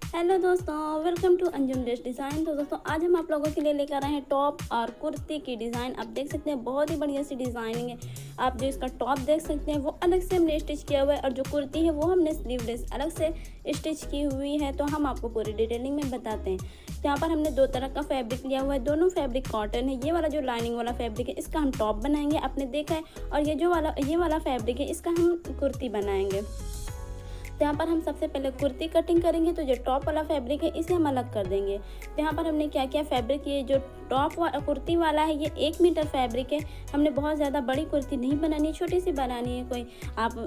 Hello दोस्तों, welcome to Anjum dress design. तो दोस्तों आज हम आप लोगों के लिए लेकर आए हैं टॉप और कुर्ती की डिज़ाइन। आप देख सकते हैं बहुत ही बढ़िया सी डिज़ाइनिंग है। आप जो इसका टॉप देख सकते हैं वो अलग से हमने स्टिच किया हुआ है और जो कुर्ती है वो हमने स्लीवलेस अलग से स्टिच की हुई है। तो हम आपको पूरी डिटेलिंग में बताते हैं। यहाँ पर हमने दो तरह का फैब्रिक लिया हुआ है, दोनों फैब्रिक कॉटन है। ये वाला जो लाइनिंग वाला फैब्रिक है इसका हम टॉप बनाएंगे, आपने देखा है। और ये वाला फैब्रिक है इसका हम कुर्ती बनाएंगे। तो यहाँ पर हम सबसे पहले कुर्ती कटिंग करेंगे। तो जो टॉप वाला फैब्रिक है इसे हम अलग कर देंगे। तो यहाँ पर हमने क्या किया, फैब्रिक ये जो कुर्ती वाला है ये 1 मीटर फैब्रिक है। हमने बहुत ज़्यादा बड़ी कुर्ती नहीं बनानी, छोटी सी बनानी है। कोई आप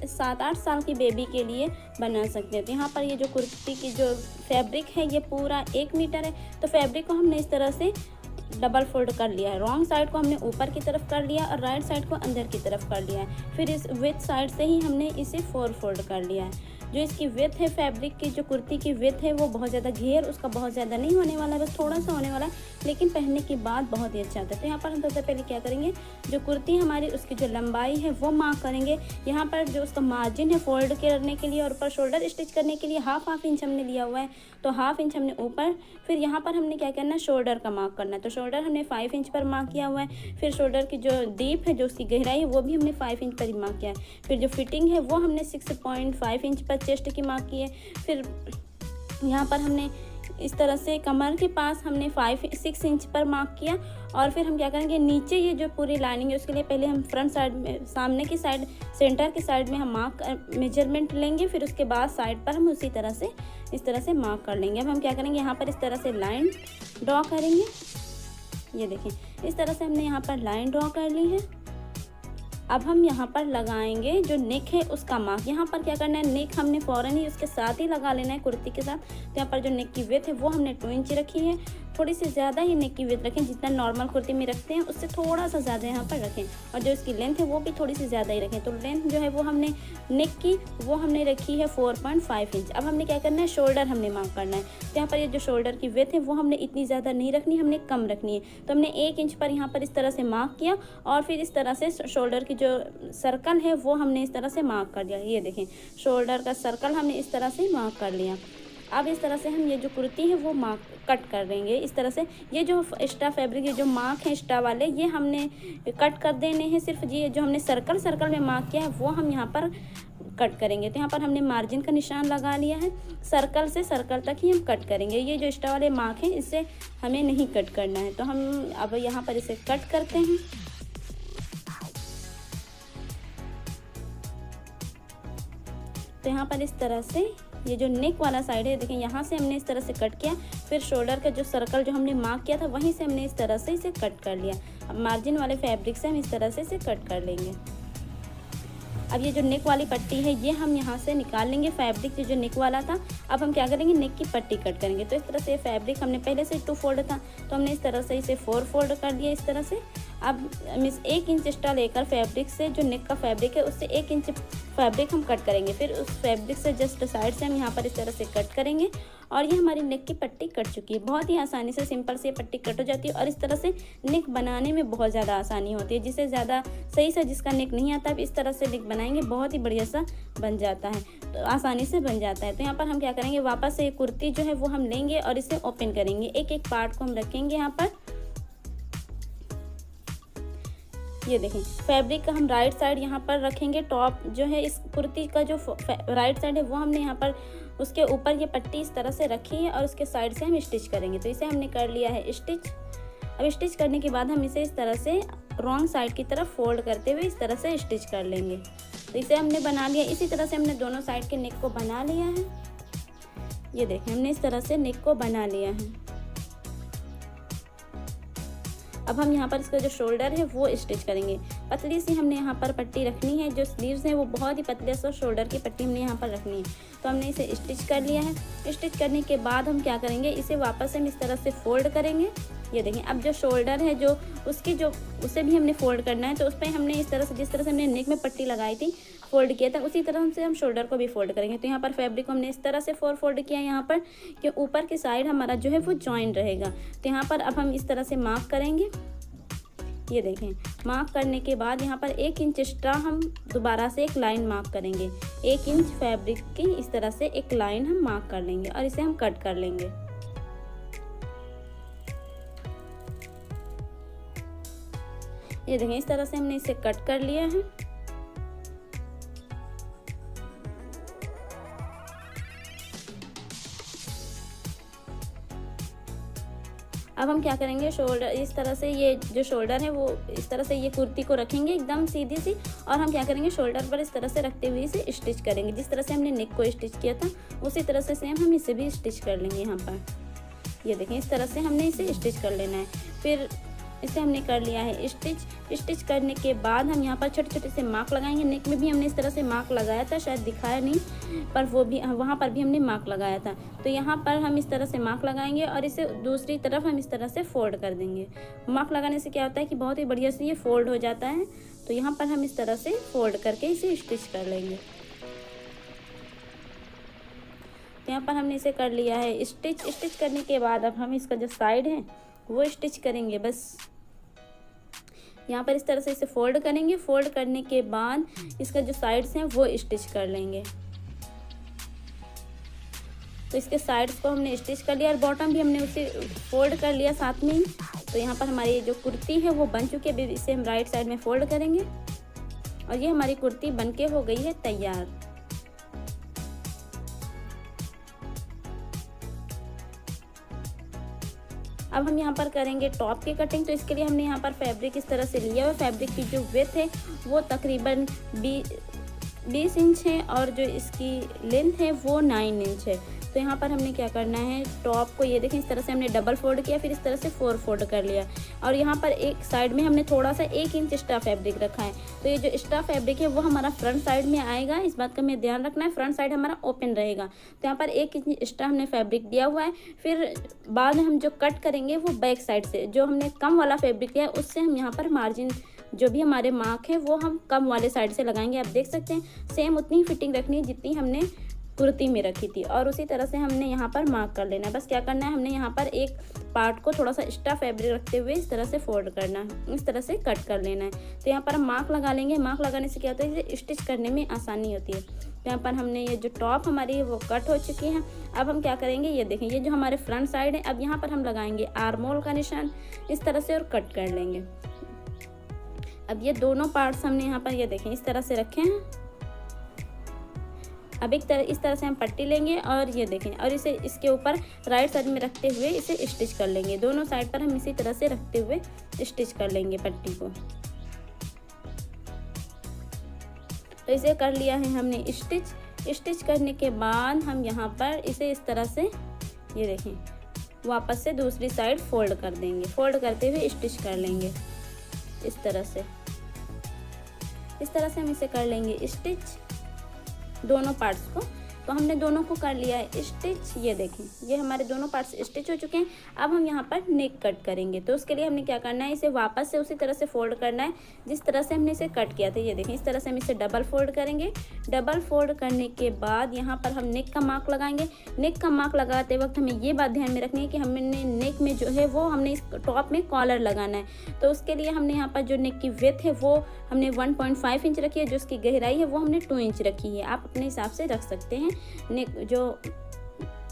7-8 साल की बेबी के लिए बना सकते हैं। तो यहाँ पर ये जो कुर्ती की जो फैब्रिक है ये पूरा 1 मीटर है। तो फैब्रिक को हमने इस तरह से डबल फोल्ड कर लिया है। रॉन्ग साइड को हमने ऊपर की तरफ कर लिया और राइट साइड को अंदर की तरफ कर लिया है। फिर इस विथ साइड से ही हमने इसे 4 फोल्ड कर लिया है। जो इसकी विथ है फैब्रिक की, जो कुर्ती की विथ है वो बहुत ज़्यादा घेर उसका बहुत ज़्यादा नहीं होने वाला है, बस थोड़ा सा होने वाला है, लेकिन पहनने के बाद बहुत ही अच्छा आता है। तो यहाँ पर हम सबसे पहले क्या करेंगे, जो कुर्ती हमारी उसकी जो लंबाई है वो मार्क करेंगे। यहाँ पर जो उसका मार्जिन है फोल्ड करने के लिए और ऊपर शोल्डर स्टिच करने के लिए हाफ इंच हमने लिया हुआ है। तो हाफ इंच हमने ऊपर, फिर यहाँ पर हमने क्या करना है, शोल्डर का मार्क करना है। तो शोल्डर हमने 5 इंच पर मार्क किया हुआ है। फिर शोल्डर की जो डीप है, जो उसकी गहराई है वो भी हमने 5 इंच पर ही मार्क किया है। फिर जो फिटिंग है वो हमने 6.5 इंच पर चेस्ट की मार्क की है। फिर यहाँ पर हमने इस तरह से कमर के पास हमने 6 इंच पर मार्क किया। और फिर हम क्या करेंगे, नीचे ये जो पूरी लाइनिंग है उसके लिए पहले हम फ्रंट साइड में, सामने की साइड, सेंटर की साइड में हम मार्क मेजरमेंट लेंगे। फिर उसके बाद साइड पर हम उसी तरह से इस तरह से मार्क कर लेंगे। अब हम क्या करेंगे, यहाँ पर इस तरह से लाइन ड्रॉ करेंगे। ये देखें, इस तरह से हमने यहाँ पर लाइन ड्रॉ कर ली है। अब हम यहाँ पर लगाएंगे जो नेक है उसका मार्क। यहाँ पर क्या करना है, नेक हमने फ़ौरन ही उसके साथ ही लगा लेना है कुर्ती के साथ। तो यहाँ पर जो नेक की विड्थ है वो हमने 2 इंच रखी है। थोड़ी सी ज़्यादा ही नेक की विड्थ रखें, जितना नॉर्मल कुर्ती में रखते हैं उससे थोड़ा सा ज़्यादा यहाँ पर रखें। और जो इसकी लेंथ है वो भी थोड़ी सी ज़्यादा ही रखें। तो लेंथ जो है वो हमने नेक की वो हमने रखी है 4.5 इंच। अब हमने क्या करना है, शोल्डर हमने मार्क करना है। तो यहाँ पर ये जो शोल्डर की विड्थ है वो हमने इतनी ज़्यादा नहीं रखनी, हमने कम रखनी है। तो हमने 1 इंच पर यहाँ पर इस तरह से मार्क किया और फिर इस तरह से शोल्डर की जो सर्कल है वो हमने इस तरह से मार्क कर दिया। ये देखें, शोल्डर का सर्कल हमने इस तरह से मार्क कर लिया। अब इस तरह से हम ये जो कुर्ती है वो मार्क कट कर देंगे इस तरह से। ये जो एक्स्ट्रा फैब्रिक, ये जो मार्क है एक्स्ट्रा वाले, ये हमने कट कर देने हैं। सिर्फ ये जो हमने सर्कल में मार्क किया है वो हम यहाँ पर कट करेंगे। तो यहाँ पर हमने मार्जिन का निशान लगा लिया है। सर्कल से सर्कल तक ही हम कट करेंगे। ये जो एक्स्ट्रा वाले मार्क हैं इससे हमें नहीं कट करना है। तो हम अब यहाँ पर इसे कट करते हैं। तो यहाँ पर इस तरह से ये जो नेक वाला साइड है, देखें यहाँ से हमने इस तरह से कट किया। फिर शोल्डर का जो सर्कल जो हमने मार्क किया था वहीं से हमने इस तरह से इसे कट कर लिया। अब मार्जिन वाले फैब्रिक से हम इस तरह से इसे कट कर लेंगे। अब ये जो नेक वाली पट्टी है ये हम यहाँ से निकाल लेंगे, फैब्रिक जो नेक वाला था। अब हम क्या करेंगे, नेक की पट्टी कट करेंगे। तो इस तरह से फैब्रिक हमने पहले से 2 फोल्ड था तो हमने इस तरह से इसे 4 फोल्ड कर दिया इस तरह से। अब मीन्स 1 इंच एक्स्ट्रा लेकर फैब्रिक से, जो नेक का फैब्रिक है उससे 1 इंच फैब्रिक हम कट करेंगे। फिर उस फैब्रिक से जस्ट साइड से हम यहाँ पर इस तरह से कट करेंगे। और ये हमारी नेक की पट्टी कट चुकी है। बहुत ही आसानी से सिंपल से पट्टी कट हो जाती है और इस तरह से नेक बनाने में बहुत ज़्यादा आसानी होती है। जिसे ज़्यादा सही से जिसका नेक नहीं आता अब इस तरह से नेक बनाएंगे, बहुत ही बढ़िया सा बन जाता है, तो आसानी से बन जाता है। तो यहाँ पर हम क्या करेंगे, वापस से कुर्ती जो है वो हम लेंगे और इसे ओपन करेंगे। एक पार्ट को हम रखेंगे यहाँ पर। ये देखें, फैब्रिक का हम राइट साइड यहाँ पर रखेंगे। टॉप जो है इस कुर्ती का जो राइट साइड है वो हमने यहाँ पर उसके ऊपर ये पट्टी इस तरह से रखी है और उसके साइड से हम स्टिच करेंगे। तो इसे हमने कर लिया है स्टिच। अब स्टिच करने के बाद हम इसे इस तरह से रॉन्ग साइड की तरफ फोल्ड करते हुए इस तरह से स्टिच कर लेंगे। तो इसे हमने बना लिया। इसी तरह से हमने दोनों साइड के नेक को बना लिया है। ये देखें, हमने इस तरह से नेक को बना लिया है। अब हम यहाँ पर इसका जो शोल्डर है वो स्टिच करेंगे। पतली सी हमने यहाँ पर पट्टी रखनी है। जो स्लीव्स हैं वो बहुत ही पतले से शोल्डर की पट्टी हमने यहाँ पर रखनी है। तो हमने इसे स्टिच कर लिया है। स्टिच करने के बाद हम क्या करेंगे, इसे वापस हम इस तरह से फोल्ड करेंगे। ये देखें, अब जो शोल्डर है जो उसकी जो उसे भी हमने फोल्ड करना है। तो उस पर हमने इस तरह से, जिस तरह से हमने नेक में पट्टी लगाई थी फोल्ड किया था, उसी तरह से हम शोल्डर को भी फोल्ड करेंगे। तो यहाँ पर फैब्रिक को हमने इस तरह से 4 फोल्ड किया यहाँ पर कि ऊपर की साइड हमारा जो है वो जॉइंट रहेगा। तो यहाँ पर अब हम इस तरह से मार्क करेंगे। ये देखें, मार्क करने के बाद यहाँ पर 1 इंच एक्स्ट्रा हम दोबारा से एक लाइन मार्क करेंगे। 1 इंच फैब्रिक की इस तरह से एक लाइन हम मार्क कर लेंगे और इसे हम कट कर लेंगे। ये देखें, इस तरह से हमने इसे कट कर लिया है। अब हम क्या करेंगे, शोल्डर इस तरह से, ये जो शोल्डर है वो इस तरह से ये कुर्ती को रखेंगे एकदम सीधी सी, और हम क्या करेंगे शोल्डर पर इस तरह से रखते हुए इसे स्टिच करेंगे। जिस तरह से हमने नेक को स्टिच किया था उसी तरह से सेम हम इसे भी स्टिच कर लेंगे। यहाँ पर ये देखें, इस तरह से हमने इसे स्टिच कर लेना है। फिर इसे हमने कर लिया है स्टिच करने के बाद हम यहाँ पर छोटे छोटे से मार्क लगाएंगे। नेक में भी हमने इस तरह से मार्क लगाया था, शायद दिखाया नहीं, पर वो भी वहाँ पर भी हमने मार्क लगाया था। तो यहाँ पर हम इस तरह से मार्क लगाएंगे और इसे दूसरी तरफ हम इस तरह से फोल्ड कर देंगे। मार्क लगाने से क्या होता है कि बहुत ही बढ़िया से ये फोल्ड हो जाता है। तो यहाँ पर हम इस तरह से फोल्ड करके इसे स्टिच कर लेंगे। तो यहाँ पर हमने इसे कर लिया है स्टिच करने के बाद अब हम इसका जो साइड है वो स्टिच करेंगे। बस यहाँ पर इस तरह से इसे फोल्ड करेंगे। फोल्ड करने के बाद इसका जो साइड्स हैं वो स्टिच कर लेंगे। तो इसके साइड्स को हमने स्टिच कर लिया और बॉटम भी हमने उसे फोल्ड कर लिया साथ में ही। तो यहाँ पर हमारी जो कुर्ती है वो बन चुकी है। अभी इसे हम राइट साइड में फोल्ड करेंगे और ये हमारी कुर्ती बनके हो गई है तैयार। अब हम यहाँ पर करेंगे टॉप की कटिंग। तो इसके लिए हमने यहाँ पर फैब्रिक इस तरह से लिया हुआ। फैब्रिक की जो विड्थ है वो तकरीबन 20 इंच है और जो इसकी लेंथ है वो 9 इंच है। तो यहाँ पर हमने क्या करना है, टॉप को ये देखें इस तरह से हमने डबल फोल्ड किया, फिर इस तरह से 4 फोल्ड कर लिया और यहाँ पर एक साइड में हमने थोड़ा सा 1 इंच एक्स्ट्रा फैब्रिक रखा है। तो ये जो एक्स्ट्रा फैब्रिक है वो हमारा फ्रंट साइड में आएगा, इस बात का हमें ध्यान रखना है। फ्रंट साइड हमारा ओपन रहेगा। तो यहाँ पर 1 इंच एक्स्ट्रा हमने फैब्रिक दिया हुआ है। फिर बाद में हम जो कट करेंगे वो बैक साइड से, जो हमने कम वाला फैब्रिक लिया है उससे हम यहाँ पर मार्जिन जो भी हमारे मार्क है वो हम कम वाले साइड से लगाएंगे। आप देख सकते हैं सेम उतनी ही फिटिंग रखनी है जितनी हमने कुर्ती में रखी थी और उसी तरह से हमने यहाँ पर मार्क कर लेना है। बस क्या करना है, हमने यहाँ पर एक पार्ट को थोड़ा सा एक्स्ट्रा फैब्रिक रखते हुए इस तरह से फोल्ड करना है, इस तरह से कट कर लेना है। तो यहाँ पर हम मार्क लगा लेंगे। मार्क लगाने से क्या होता है, इसे स्टिच करने में आसानी होती है। तो यहाँ पर हमने ये जो टॉप हमारी है वो कट हो चुकी है। अब हम क्या करेंगे, ये देखें ये जो हमारे फ्रंट साइड है, अब यहाँ पर हम लगाएंगे आर्म होल का निशान इस तरह से और कट कर लेंगे। अब ये दोनों पार्ट्स हमने यहाँ पर ये देखें इस तरह से रखे हैं। अब इस तरह से हम पट्टी लेंगे और ये देखें और इसे इसके ऊपर राइट साइड में रखते हुए इसे स्टिच कर लेंगे। दोनों साइड पर हम इसी तरह से रखते हुए स्टिच कर लेंगे पट्टी को। तो इसे कर लिया है हमने स्टिच करने के बाद हम यहाँ पर इसे इस तरह से ये देखें वापस से दूसरी साइड फोल्ड कर देंगे। फोल्ड करते हुए स्टिच कर लेंगे इस तरह से। इस तरह से हम इसे कर लेंगे स्टिच दोनों पार्ट्स को। तो हमने दोनों को कर लिया है स्टिच। ये देखें ये हमारे दोनों पार्ट्स स्टिच हो चुके हैं। अब हम यहाँ पर नेक कट करेंगे। तो उसके लिए हमने क्या करना है, इसे वापस से उसी तरह से फोल्ड करना है जिस तरह से हमने इसे कट किया था। ये देखें इस तरह से हम इसे डबल फोल्ड करेंगे। डबल फोल्ड करने के बाद यहाँ पर हम नेक का मार्क लगाएंगे। नेक का मार्क लगाते वक्त हमें ये बात ध्यान में रखनी है कि हमने नेक में जो है वो हमने इस टॉप में कॉलर लगाना है। तो उसके लिए हमने यहाँ पर जो नेक की विड्थ है वो हमने 1.5 इंच रखी है, जो उसकी गहराई है वो हमने 2 इंच रखी है। आप अपने हिसाब से रख सकते हैं। नेक जो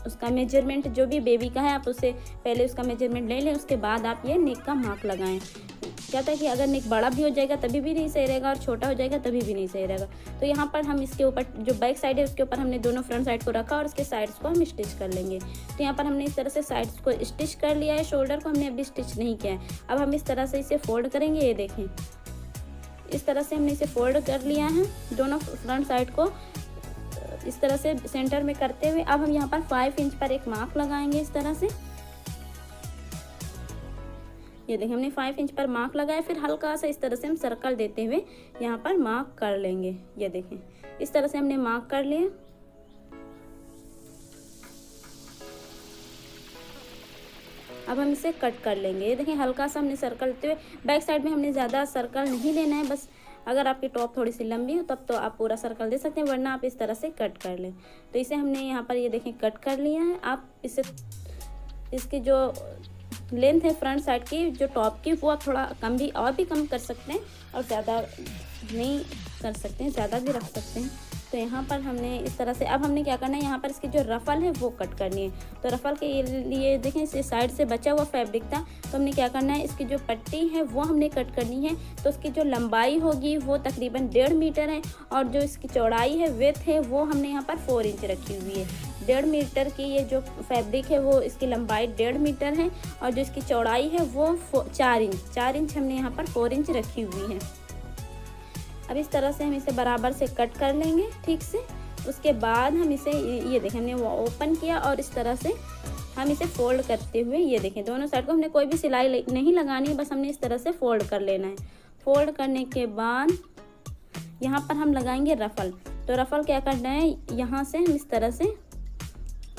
उसका मेजरमेंट जो भी बेबी का है आप उससे पहले उसका मेजरमेंट ले लें, उसके बाद आप ये नेक का मार्क लगाएं। क्या होता है कि अगर नेक बड़ा भी हो जाएगा तभी भी नहीं सही रहेगा और छोटा हो जाएगा तभी भी नहीं सही रहेगा। तो यहाँ पर हम इसके ऊपर जो बैक साइड है उसके ऊपर हमने दोनों फ्रंट साइड को रखा और इसके साइड्स को हम स्टिच कर लेंगे। तो यहाँ पर हमने इस तरह से साइड्स को स्टिच कर लिया है। शोल्डर को हमने अभी स्टिच नहीं किया है। अब हम इस तरह से इसे फोल्ड करेंगे। ये देखें इस तरह से हमने इसे फोल्ड कर लिया है दोनों फ्रंट साइड को इस तरह से सेंटर में करते हुए। अब हम यहाँ पर 5 इंच पर एक मार्क लगाएंगे इस तरह से। ये देखिए हमने 5 इंच पर मार्क लगाया। फिर हल्का सा इस तरह से हम सर्कल देते हुए यहाँ पर मार्क कर लेंगे। ये देखें इस तरह से हमने मार्क कर लिया। अब हम इसे कट कर लेंगे। ये देखें हल्का सा हमने सर्कल देते हुए, बैक साइड में हमने ज़्यादा सर्कल नहीं लेना है। बस अगर आपकी टॉप थोड़ी सी लंबी हो तब तो आप पूरा सर्कल दे सकते हैं, वरना आप इस तरह से कट कर लें। तो इसे हमने यहाँ पर ये देखें कट कर लिया है। आप इसे इसकी जो लेंथ है फ्रंट साइड की जो टॉप की, वो आप थोड़ा कम भी और भी कम कर सकते हैं और ज़्यादा नहीं कर सकते हैं, ज़्यादा भी रख सकते हैं। तो यहाँ पर हमने इस तरह से, अब हमने क्या करना है, यहाँ पर इसकी जो रफ़ल है वो कट करनी है। तो रफ़ल के लिए देखें, इस साइड से बचा हुआ फैब्रिक था, तो हमने क्या करना है, इसकी जो पट्टी है वो हमने कट करनी है। तो उसकी जो लंबाई होगी वो तकरीबन 1.5 मीटर है, और जो इसकी चौड़ाई है, विड्थ है, वो हमने यहाँ पर 4 इंच रखी हुई है। 1.5 मीटर की ये जो फैब्रिक है वो इसकी लंबाई 1.5 मीटर है, और जो इसकी चौड़ाई है वो 4 इंच हमने यहाँ पर 4 इंच रखी हुई है। अब इस तरह से हम इसे बराबर से कट कर लेंगे ठीक से। उसके बाद हम इसे, ये देखें, हमने वो ओपन किया और इस तरह से हम इसे फोल्ड करते हुए, ये देखें, दोनों साइड को हमने कोई भी सिलाई नहीं लगानी है, बस हमने इस तरह से फोल्ड कर लेना है। फोल्ड करने के बाद यहाँ पर हम लगाएंगे रफ़ल। तो रफ़ल क्या करना है, यहाँ से हम इस तरह से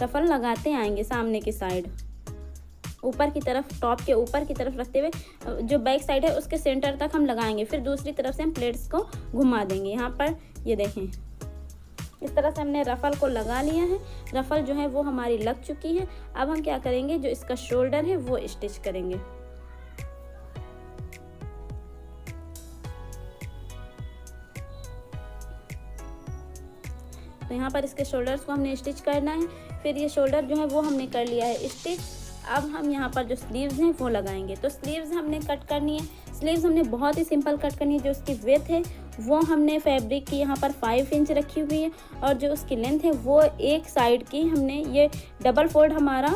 रफ़ल लगाते आएंगे सामने की साइड, ऊपर की तरफ, टॉप के ऊपर की तरफ रखते हुए जो बैक साइड है उसके सेंटर तक हम लगाएंगे। फिर दूसरी तरफ से हम प्लेट्स को घुमा देंगे। यहाँ पर ये देखें, इस तरह से हमने रफ़ल को लगा लिया है। रफ़ल जो है वो हमारी लग चुकी है। अब हम क्या करेंगे, जो इसका शोल्डर है वो स्टिच करेंगे। तो यहाँ पर इसके शोल्डर्स को हमने स्टिच करना है। फिर ये शोल्डर जो है वो हमने कर लिया है स्टिच। अब हम यहाँ पर जो स्लीव्स हैं वो लगाएंगे। तो स्लीव्स हमने कट करनी है। स्लीव्स हमने बहुत ही सिंपल कट करनी है। जो उसकी विड्थ है वो हमने फैब्रिक की यहाँ पर 5 इंच रखी हुई है, और जो उसकी लेंथ है वो एक साइड की हमने, ये डबल फोल्ड हमारा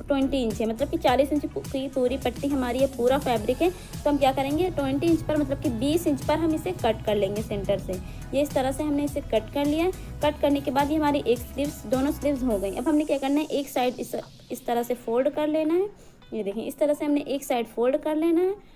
20 इंच है, मतलब कि 40 इंच की पूरी पट्टी हमारी ये पूरा फैब्रिक है। तो हम क्या करेंगे, 20 इंच पर, मतलब कि 20 इंच पर हम इसे कट कर लेंगे सेंटर से। ये इस तरह से हमने इसे कट कर लिया। कट करने के बाद ये हमारी एक स्लीव्स, दोनों स्लीव्स हो गई। अब हमने क्या करना है, एक साइड इस तरह से फोल्ड कर लेना है। ये देखें, इस तरह से हमने एक साइड फोल्ड कर लेना है।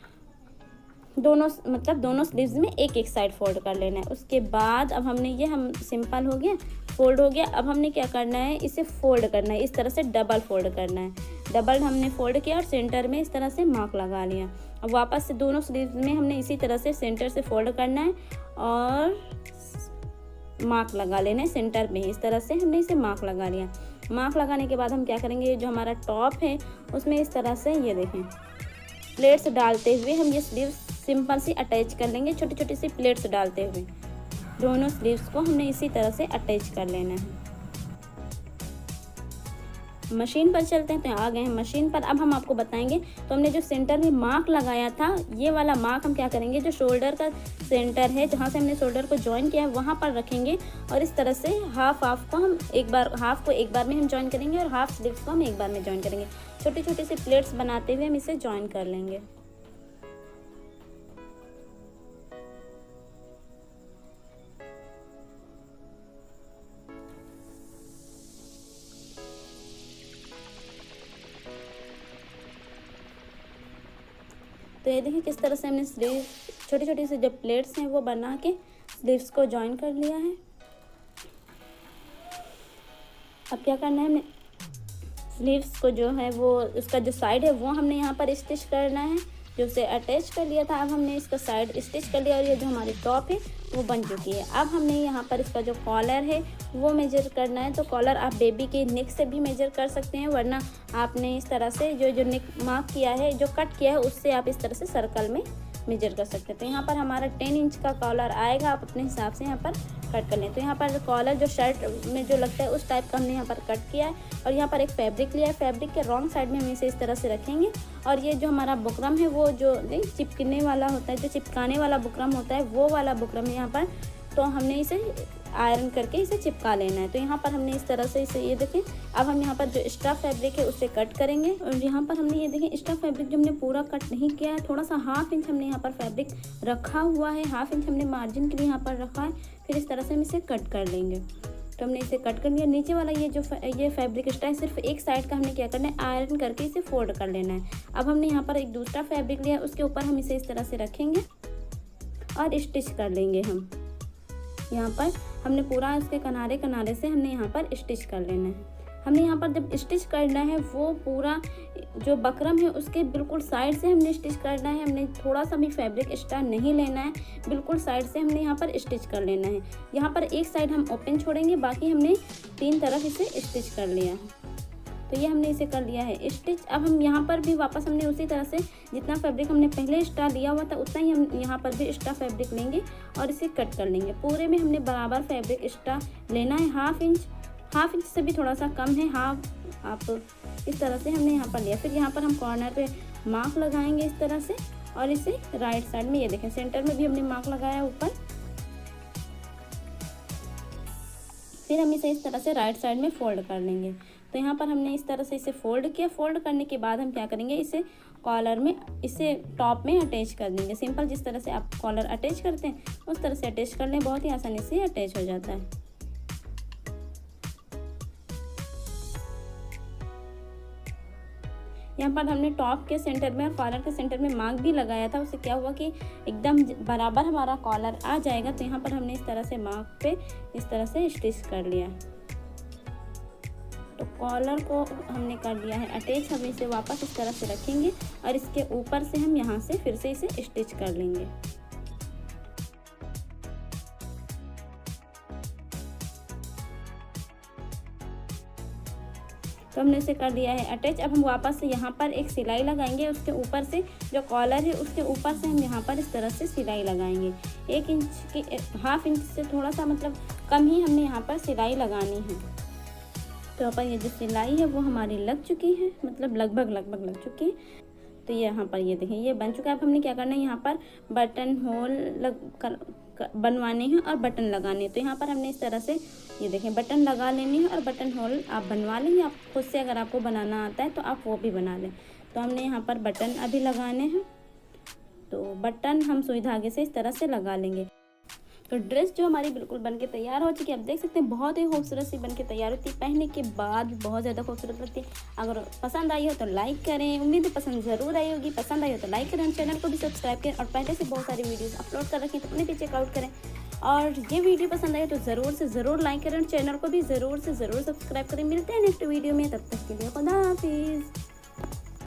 दोनों स्लीव्स में एक एक साइड फोल्ड कर लेना है। उसके बाद अब हमने ये, हम सिंपल हो गया, फोल्ड हो गया। अब हमने क्या करना है, इसे फोल्ड करना है, इस तरह से डबल फोल्ड करना है। डबल हमने फोल्ड किया और सेंटर में इस तरह से मार्क लगा लिया। अब वापस से दोनों स्लीव्स में हमने इसी तरह से सेंटर से फोल्ड करना है और मार्क लगा लेना है सेंटर में। इस तरह से हमने इसे मार्क लगा लिया। मार्क लगाने के बाद हम क्या करेंगे, जो हमारा टॉप है उसमें इस तरह से, ये देखें, प्लेट्स डालते हुए हम ये स्लीव्स सिंपल सी अटैच कर लेंगे। छोटी छोटी सी प्लेट्स डालते हुए दोनों स्लीव्स को हमने इसी तरह से अटैच कर लेना है। मशीन पर चलते हैं। तो आ गए हैं मशीन पर। अब हम आपको बताएंगे। तो हमने जो सेंटर में मार्क लगाया था, ये वाला मार्क हम क्या करेंगे, जो शोल्डर का सेंटर है, जहाँ से हमने शोल्डर को ज्वाइन किया है, वहाँ पर रखेंगे। और इस तरह से हाफ को हम एक बार में हम ज्वाइन करेंगे, और हाफ स्लीव्स को हम एक बार में ज्वाइन करेंगे। छोटी छोटी सी प्लेट्स बनाते हुए हम इसे ज्वाइन कर लेंगे। तो ये देखिए किस तरह से हमने स्लीव, छोटी छोटी सी जो प्लेट्स हैं वो बना के स्लीव्स को ज्वाइन कर लिया है। अब क्या करना है, हमने स्लीव्स को जो है वो, उसका जो साइड है वो हमने यहाँ पर स्टिच करना है, जो उसे अटैच कर लिया था। अब हमने इसका साइड स्टिच कर लिया, और ये जो हमारी टॉप है वो बन चुकी है। अब हमने यहाँ पर इसका जो कॉलर है वो मेजर करना है। तो कॉलर आप बेबी के नेक से भी मेजर कर सकते हैं, वरना आपने इस तरह से जो नेक मार्क किया है, जो कट किया है, उससे आप इस तरह से सर्कल में मेजर कर सकते हैं। तो यहाँ पर हमारा 10 इंच का कॉलर आएगा। आप अपने हिसाब से यहाँ पर कट कर लें। तो यहाँ पर कॉलर जो शर्ट में जो लगता है उस टाइप का हमने यहाँ पर कट किया है, और यहाँ पर एक फैब्रिक लिया है। फैब्रिक के रॉन्ग साइड में हम इसे इस तरह से रखेंगे, और ये जो हमारा बुकरम है वो जो चिपकने वाला होता है, जो चिपकाने वाला बुकरम होता है, वो वाला बुकरम है यहाँ पर। तो हमने इसे आयरन करके इसे चिपका लेना है। तो यहाँ पर हमने इस तरह से इसे, ये देखें, अब हम यहाँ पर जो एक्स्ट्रा फैब्रिक है उससे कट करेंगे। और यहाँ पर हमने, ये देखें, एक्स्ट्रा फैब्रिक जो हमने पूरा कट नहीं किया है, थोड़ा सा हाफ इंच हमने यहाँ पर फैब्रिक रखा हुआ है, हाफ इंच हमने मार्जिन के लिए यहाँ पर रखा है। फिर इस तरह से हम इसे कट कर लेंगे। तो हमने इसे कट कर लिया। नीचे वाला ये फैब्रिक एक्स्ट्रा है, सिर्फ एक साइड का हमने क्या करना है, आयरन करके इसे फोल्ड कर लेना है। अब हमने यहाँ पर एक दूसरा फैब्रिक लिया है, उसके ऊपर हम इसे इस तरह से रखेंगे और स्टिच कर लेंगे। हम यहाँ पर हमने पूरा इसके किनारे से हमने यहाँ पर स्टिच कर लेना है। हमने यहाँ पर जब स्टिच करना है, वो पूरा जो बकरम है उसके बिल्कुल साइड से हमने स्टिच करना है। हमने थोड़ा सा भी फैब्रिक एक्स्ट्रा नहीं लेना है, बिल्कुल साइड से हमने यहाँ पर स्टिच कर लेना है। यहाँ पर एक साइड हम ओपन छोड़ेंगे, बाकी हमने 3 तरफ इसे स्टिच कर लिया है। तो ये हमने इसे कर लिया है स्टिच। अब हम यहाँ पर भी वापस हमने उसी तरह से जितना फैब्रिक हमने पहले एक्स्ट्रा लिया हुआ था उतना ही हम यहाँ पर भी एक्स्ट्रा फैब्रिक लेंगे और इसे कट कर लेंगे। पूरे में हमने बराबर फैब्रिक एक्स्ट्रा लेना है, हाफ इंच से भी थोड़ा सा कम है, हाफ आप इस तरह से हमने यहाँ पर लिया। फिर यहाँ पर हम कॉर्नर पे मार्क लगाएंगे इस तरह से और इसे राइट साइड में, ये देखें सेंटर में भी हमने मार्क लगाया ऊपर। फिर हम इसे इस तरह से राइट साइड में फोल्ड कर लेंगे। तो यहाँ पर हमने इस तरह से इसे फोल्ड किया। फोल्ड करने के बाद हम क्या करेंगे, इसे कॉलर में, इसे टॉप में अटैच कर देंगे। सिंपल जिस तरह से आप कॉलर अटैच करते हैं उस तरह से अटैच कर लें, बहुत ही आसानी से अटैच हो जाता है। यहाँ पर हमने टॉप के सेंटर में और कॉलर के सेंटर में मार्क भी लगाया था। उससे क्या हुआ कि एकदम बराबर हमारा कॉलर आ जाएगा। तो यहाँ पर हमने इस तरह से मार्क पे इस तरह से स्टिच कर लिया। तो कॉलर को हमने कर लिया है अटैच। हम इसे वापस इस तरह से रखेंगे और इसके ऊपर से हम यहाँ से फिर से इसे स्टिच कर लेंगे। तो हमने इसे कर दिया है अटैच। अब हम वापस से यहाँ पर एक सिलाई लगाएंगे। उसके ऊपर से जो कॉलर है उसके ऊपर से हम यहाँ पर इस तरह से सिलाई लगाएंगे। 1 इंच की, हाफ इंच से थोड़ा सा मतलब कम ही हमने यहाँ पर सिलाई लगानी है। तो यहाँ पर ये जो सिलाई है वो हमारी लग चुकी है, मतलब लगभग लग चुकी है। तो ये यहाँ पर ये देखें ये बन चुका है। अब हमने क्या करना है, यहाँ पर बटन होल बनवाने हैं और बटन लगाने हैं। तो यहाँ पर हमने इस तरह से ये देखें बटन लगा लेने हैं और बटन होल आप बनवा लेंगे। आप खुद से अगर आपको बनाना आता है तो आप वो भी बना लें। तो हमने यहाँ पर बटन अभी लगाने हैं। तो बटन हम सुई धागे से इस तरह से लगा लेंगे। तो ड्रेस जो हमारी बिल्कुल बनके तैयार हो चुकी है। आप देख सकते हैं बहुत ही खूबसूरत सी बनके तैयार होती है, पहनने के बाद बहुत ज़्यादा खूबसूरत लगती है। अगर पसंद आई हो तो लाइक करें, उम्मीद है पसंद ज़रूर आई होगी। पसंद आई हो तो लाइक करें, चैनल को भी सब्सक्राइब करें और पहले से बहुत सारी वीडियोस अपलोड कर रखें तो अपने भी चेकआउट करें। और ये वीडियो पसंद आई तो ज़रूर से ज़रूर लाइक करें, चैनल को भी ज़रूर से ज़रूर सब्सक्राइब करें। मिलते हैं नेक्स्ट वीडियो में, तब तक के लिए खुदा हाफिज़।